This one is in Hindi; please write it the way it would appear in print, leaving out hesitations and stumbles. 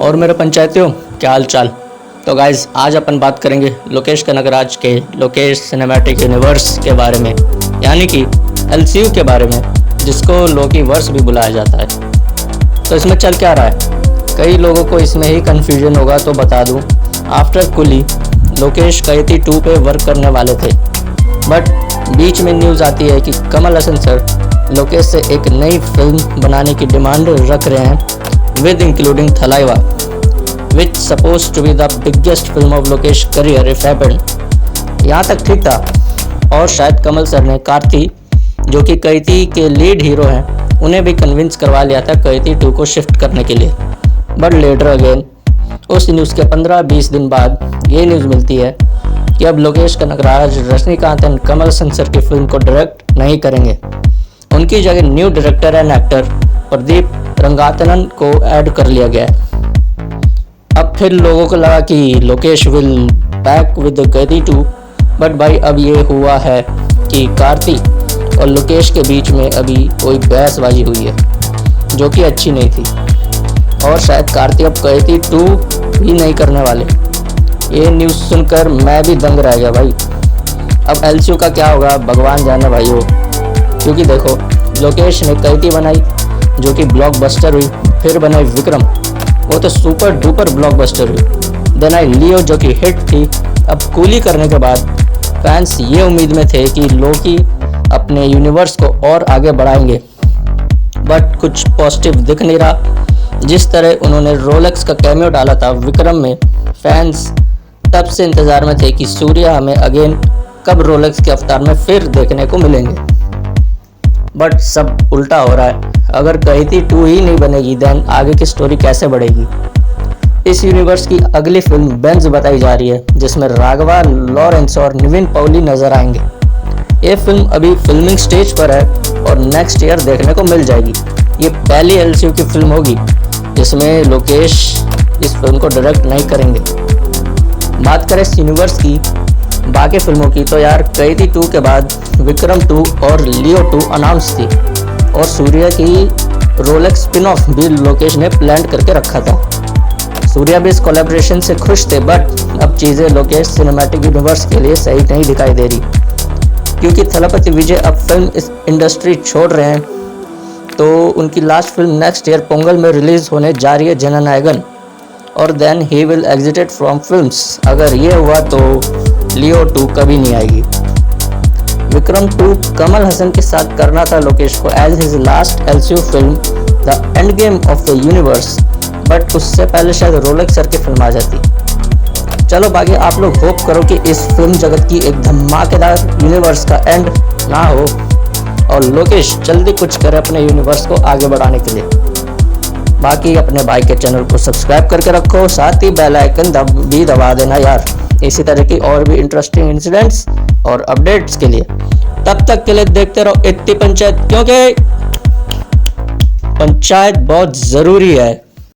और मेरे पंचायतियों, क्या हाल चाल। तो गाइज आज अपन बात करेंगे लोकेश कनगराज के लोकेश सिनेमैटिक यूनिवर्स के बारे में, यानी कि एलसीयू के बारे में, जिसको लोकी वर्स भी बुलाया जाता है। तो इसमें चल क्या रहा है, कई लोगों को इसमें ही कन्फ्यूजन होगा, तो बता दूं। आफ्टर कुली लोकेश कैती 2 पे वर्क करने वाले थे, बट बीच में न्यूज़ आती है कि कमल हसन सर लोकेश से एक नई फिल्म बनाने की डिमांड रख रहे हैं, with including Thalaiva, which suppose to be the biggest film of Lokesh career if happened. यहाँ तक ठीक था, और शायद कमल सर ने कार्ती, जो कि कैती के लीड हीरो हैं, उन्हें भी कन्विंस करवा लिया था कैती 2 को शिफ्ट करने के लिए। बट लेटर अगेन उस न्यूज़ के 15-20 दिन बाद ये न्यूज़ मिलती है कि अब लोकेश कनगराज रजनीकांत एंड कमल हसन सर की फिल्म को डायरेक्ट नहीं करेंगे। उनकी जगह new director and actor Pradeep Ranganathan को ऐड कर लिया गया है। अब फिर लोगों को लगा कि लोकेश विल बैक विद कैदी 2, बट भाई अब ये हुआ है कि कार्ती और लोकेश के बीच में अभी कोई बहसबाजी हुई है, जो कि अच्छी नहीं थी, और शायद कार्ती अब कैदी 2 भी नहीं करने वाले। ये न्यूज़ सुनकर मैं भी दंग रह गया भाई। अब एलसीयू का क्या होगा भगवान जाने भाइयों, क्योंकि देखो लोकेश ने कैदी बनाई जो कि ब्लॉकबस्टर हुई, फिर बनाई विक्रम, वो तो सुपर डुपर ब्लॉकबस्टर हुई, देन आई लियो जो कि हिट थी। अब कूली करने के बाद फैंस ये उम्मीद में थे कि लोकी अपने यूनिवर्स को और आगे बढ़ाएंगे, बट कुछ पॉजिटिव दिख नहीं रहा। जिस तरह उन्होंने रोलेक्स का कैमियो डाला था विक्रम में, फैंस तब से इंतज़ार में थे कि सूर्या हमें अगेन कब रोलेक्स के अवतार में फिर देखने को मिलेंगे। बट सब उल्टा हो रहा है। अगर कैदी 2 ही नहीं बनेगी, देन आगे की स्टोरी कैसे बढ़ेगी। इस यूनिवर्स की अगली फिल्म बेंज बताई जा रही है, जिसमें राघवा लॉरेंस और निविन पौली नजर आएंगे। ये फिल्म अभी फिल्मिंग स्टेज पर है और नेक्स्ट ईयर देखने को मिल जाएगी। ये पहली एलसीयू की फिल्म होगी जिसमें लोकेश इस फिल्म को डायरेक्ट नहीं करेंगे। बात करें इस यूनिवर्स की बाकी फिल्मों की, तो यार कैदी 2 के बाद विक्रम 2 और लियो 2 अनाउंस थी, और सूर्या की रोलेक्स स्पिन ऑफ भी लोकेश ने प्लान करके रखा था। सूर्या भी इस कोलैबोरेशन से खुश थे, बट अब चीज़ें लोकेश सिनेमैटिक यूनिवर्स के लिए सही नहीं दिखाई दे रही, क्योंकि थलपति विजय अब फिल्म इस इंडस्ट्री छोड़ रहे हैं। तो उनकी last film next year Pongal में रिलीज होने जा रही है, जननायकन, और then he will exited from films. अगर ये हुआ तो लियो 2 कभी नहीं आएगी। विक्रम 2 कमल हसन के साथ करना था लोकेश को as his last LCU film the end game of the universe, but उससे पहले शायद रोलेक्स सर की फिल्म आ जाती। चलो बाकी आप लोग होप करो कि इस फिल्म जगत की एक धमाकेदार यूनिवर्स का एंड ना हो और लोकेश जल्दी कुछ करे अपने यूनिवर्स को आगे बढ़ाने के लिए। बाकी अपने भाई के चैनल को सब्सक्राइब करके रखो, साथ ही बेल आइकन भी दबा देना यार, इसी तरह की और भी इंटरेस्टिंग इंसिडेंट्स और अपडेट्स के लिए। तब तक के लिए देखते रहो इत्ती पंचायत, क्योंकि पंचायत बहुत ज़रूरी है।